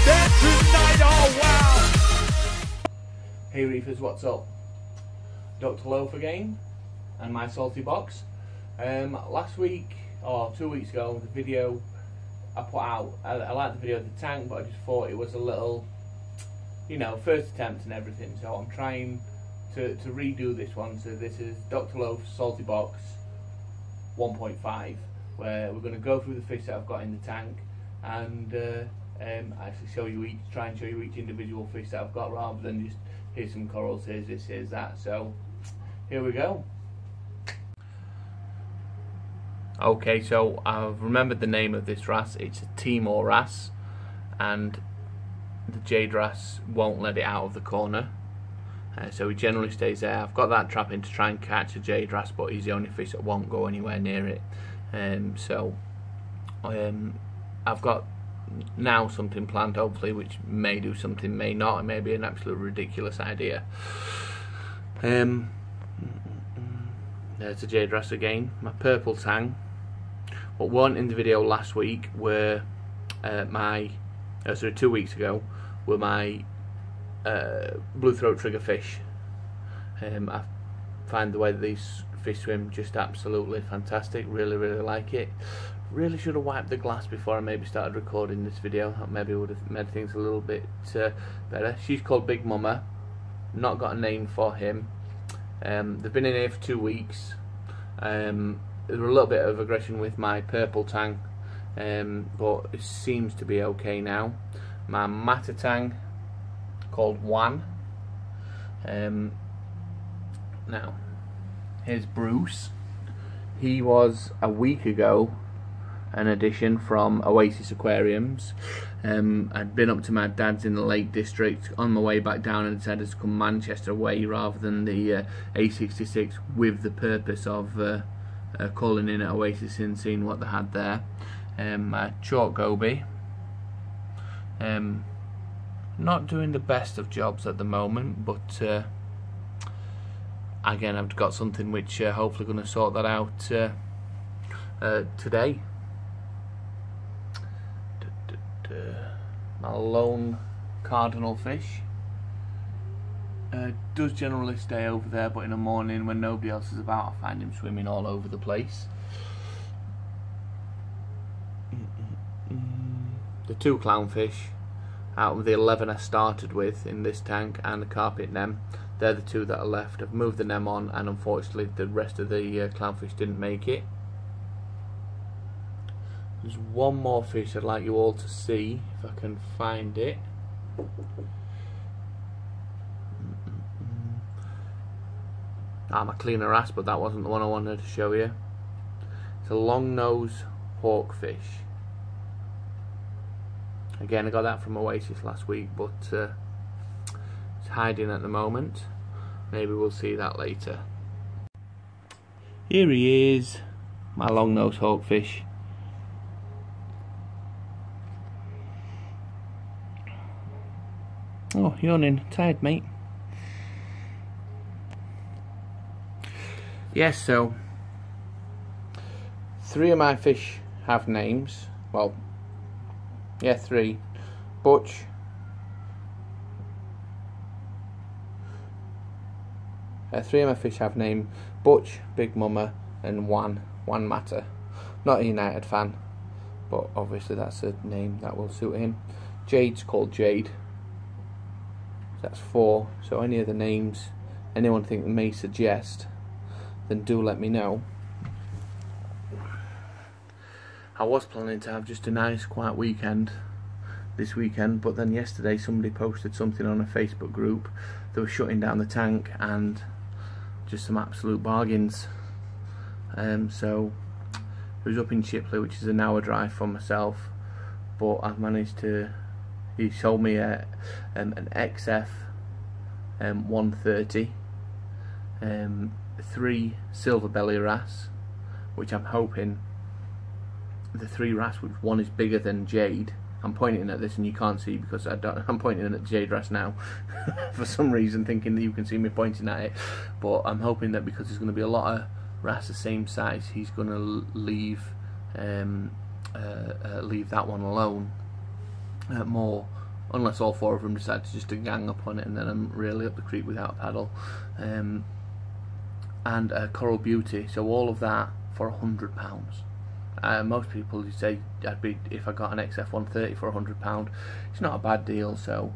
there tonight, oh wow! Hey Reefers, what's up? Dr. Loaf again, and my salty box. Last week, or 2 weeks ago, the video I put out, I liked the video of the tank, but I just thought it was a little, you know, first attempt and everything, so I'm trying to redo this one. So this is Dr. Loaf's salty box 1.5, where we're going to go through the fish that I've got in the tank and actually try and show you each individual fish that I've got, rather than just here's some corals, here's this, here's that. So here we go. Okay, so I've remembered the name of this wrasse. It's a Timor wrasse, and the jade wrasse won't let it out of the corner, so he generally stays there. I've got that trap in to try and catch a jade wrasse, but he's the only fish that won't go anywhere near it. I've got now something planned, hopefully, which may do something, may not. It may be an absolute ridiculous idea. There's the jade wrasse again. My purple tang. What weren't in the video last week were 2 weeks ago, were my blue throat triggerfish. I find the way that these fish swim just absolutely fantastic. Really like it. Really should have wiped the glass before I maybe started recording this video. That maybe would have made things a little bit better. She's called Big Mama. Not got a name for him. They've been in here for 2 weeks. There were a little bit of aggression with my purple tang, but it seems to be okay now. My matter tang, called Juan. Now, here's Bruce. He was a week ago an addition from Oasis Aquariums. I'd been up to my dad's in the Lake District. On my way back down, and decided to come Manchester way rather than the A66, with the purpose of calling in at Oasis and seeing what they had there. My chalk goby, not doing the best of jobs at the moment, but again, I've got something which hopefully going to sort that out today. My lone cardinal fish does generally stay over there, but in the morning when nobody else is about, I find him swimming all over the place. The 2 clownfish out of the 11 I started with in this tank, and the carpet nem, they're the 2 that are left. I've moved the nem on, and unfortunately the rest of the clownfish didn't make it. There's one more fish I'd like you all to see, if I can find it. My cleaner wrasse, but that wasn't the one I wanted to show you. It's a long nose hawkfish. Again, I got that from Oasis last week, but it's hiding at the moment. Maybe we'll see that later. Here he is, my long nose hawkfish. Oh, yawning, tired, mate. Yes, so 3 of my fish have names. Well, yeah, 3. Butch, three of my fish have name: Butch, Big Mama, and Juan Matter. Not a United fan, but obviously that's a name that will suit him. Jade's called Jade. That's 4. So any other names anyone think may suggest, then do let me know. I was planning to have just a nice quiet weekend this weekend, but then yesterday somebody posted something on a Facebook group. They were shutting down the tank, and just some absolute bargains. So it was up in Shipley, which is an hour drive from myself, but I've managed to. He sold me an XF 130, 3 silver belly wrasse, which I'm hoping the 3 wrasse, which one is bigger than Jade. I'm pointing at this and you can't see because I'm pointing at Jade wrasse now for some reason, thinking that you can see me pointing at it, but I'm hoping that because there's going to be a lot of wrasse the same size, he's going to leave that one alone more unless all four of them decide to just gang up on it, and then I'm really up the creek without a paddle. And Coral Beauty, so all of that for £100. Most people say I'd be, if I got an XF 130 for £100, it's not a bad deal, so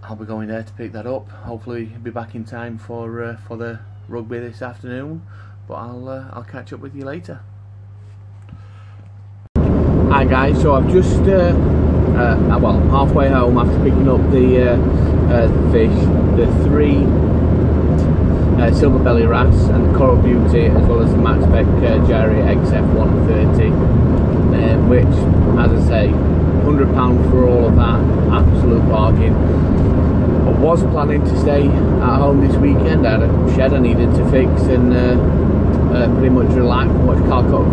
I'll be going there to pick that up. Hopefully be back in time for the rugby this afternoon, but I'll catch up with you later. Hi guys, so I've just well, halfway home after picking up the fish, the 3 silver belly wrasse and the Coral Beauty, as well as the Max Spec Jerry XF 130, which, as I say, £100 for all of that, absolute bargain. I was planning to stay at home this weekend. I had a shed I needed to fix and pretty much relax and watch Calcutta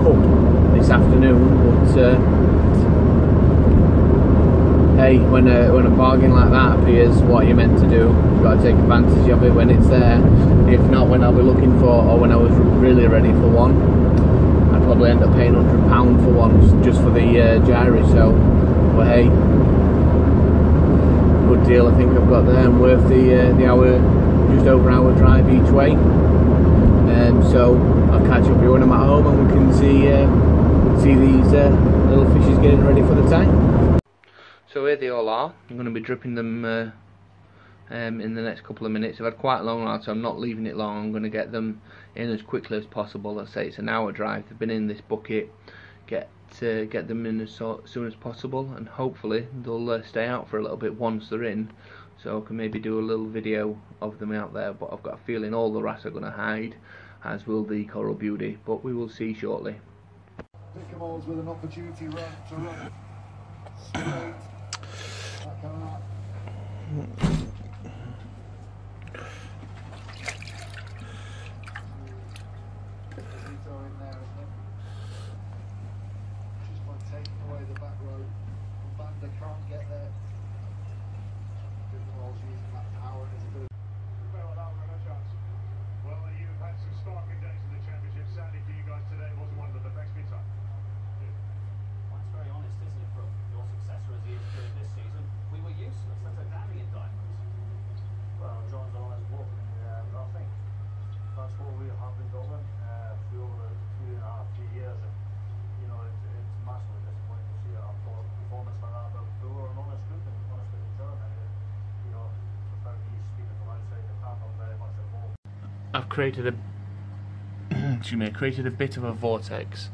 Cup this afternoon, but hey, when a bargain like that appears, what you're meant to do, you've got to take advantage of it when it's there. If not, when I'll be looking for, or when I was really ready for one, I'd probably end up paying £100 for one just for the Jerry. So, but hey, good deal I think I've got there, and worth the hour, just over hour drive each way. So I'll catch up with you when I'm at home, and we can see these little fishes getting ready for the tank. So here they all are. I'm going to be dripping them in the next couple of minutes. I've had quite a long ride, so I'm not leaving it long. I'm going to get them in as quickly as possible. Let's say it's an hour drive. They've been in this bucket. Get them in as soon as possible, and hopefully they'll stay out for a little bit once they're in, so I can maybe do a little video of them out there. But I've got a feeling all the wrasse are going to hide, as will the Coral Beauty, but we will see shortly. Pickables with an opportunity to run straight. Back on up. Just by taking away the back row. Banda can't get there. Pickables using that power as a bit. Well, you've had some sparkling days in the championship. Sadly for you guys, today wasn't one of the best bits up. That's very honest, isn't it, from your successor as he is during this season? We were useless. That's a damning indictment. Well, John's an honest bloke, and I think that's what we have been doing for over 2.5-3 years. And, you know, it's massively disappointing to see a poor performance like that, but we were an honest group and honest with each other. And, you know, without me speaking from outside the camp, I'm very much involved. I've created a created a bit of a vortex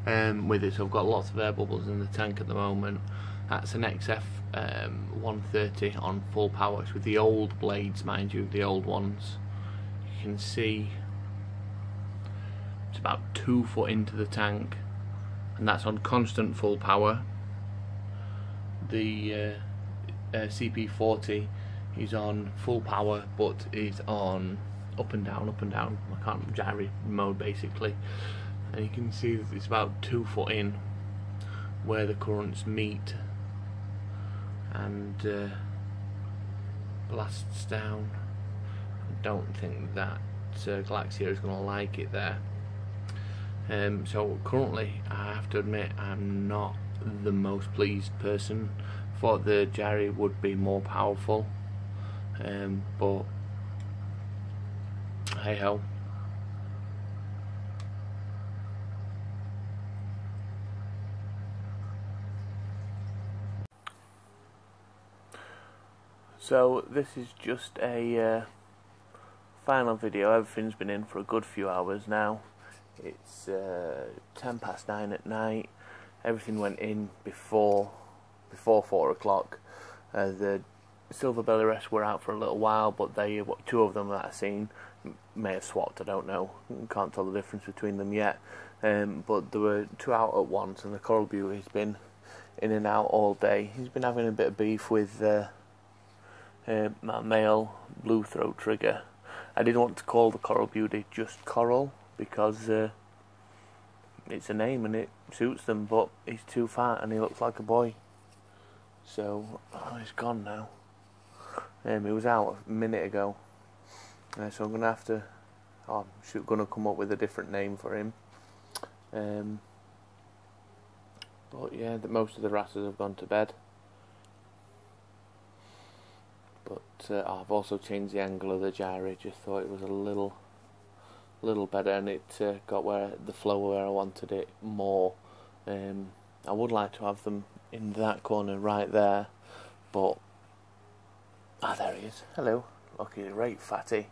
with it, so I've got lots of air bubbles in the tank at the moment. That's an XF 130 on full power. It's with the old blades, mind you, the old ones. You can see it's about 2 foot into the tank, and that's on constant full power. The CP40 is on full power, but is on up and down, I can't gyro mode basically, and you can see that it's about 2 foot in where the currents meet and blasts down. I don't think that Glacier is going to like it there. So currently I have to admit I'm not the most pleased person. Thought the Jerry would be more powerful, but hey ho. So this is just a final video. Everything's been in for a good few hours now. It's 9:10 at night. Everything went in before 4 o'clock. The silver belly wrasse were out for a little while, but they, 2 of them that I've seen may have swapped, I don't know, can't tell the difference between them yet, but there were 2 out at once, and the Coral Beauty's been in and out all day. He's been having a bit of beef with that male blue throat trigger. I didn't want to call the Coral Beauty just Coral because it's a name and it suits them, but he's too fat and he looks like a boy, so he's gone now. He was out a minute ago. So I'm gonna have to. I'm gonna come up with a different name for him. But yeah, most of the wrasses have gone to bed. I've also changed the angle of the gyro. Just thought it was a little better, and it got where the flow where I wanted it more. I would like to have them in that corner right there, but there he is. Hello, look, he's right fatty.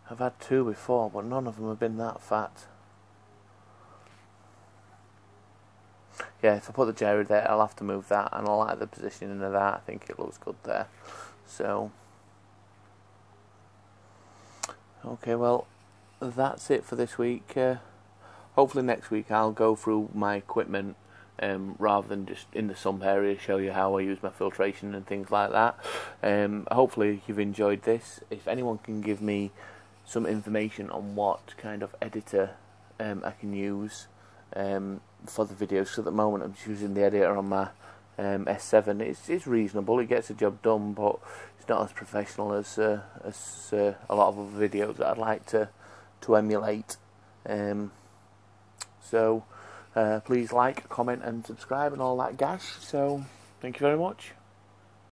I've had 2 before, but none of them have been that fat. Yeah, if I put the gyro there, I'll have to move that, and I like the positioning of that. I think it looks good there. So, okay, well, that's it for this week. Hopefully next week I'll go through my equipment rather than just in the sump area, show you how I use my filtration and things like that. Hopefully you've enjoyed this. If anyone can give me some information on what kind of editor I can use for the videos, so at the moment I'm just using the editor on my S7. It's reasonable, it gets the job done, but it's not as professional as a lot of other videos that I'd like to emulate. So please like, comment and subscribe and all that gash. So thank you very much.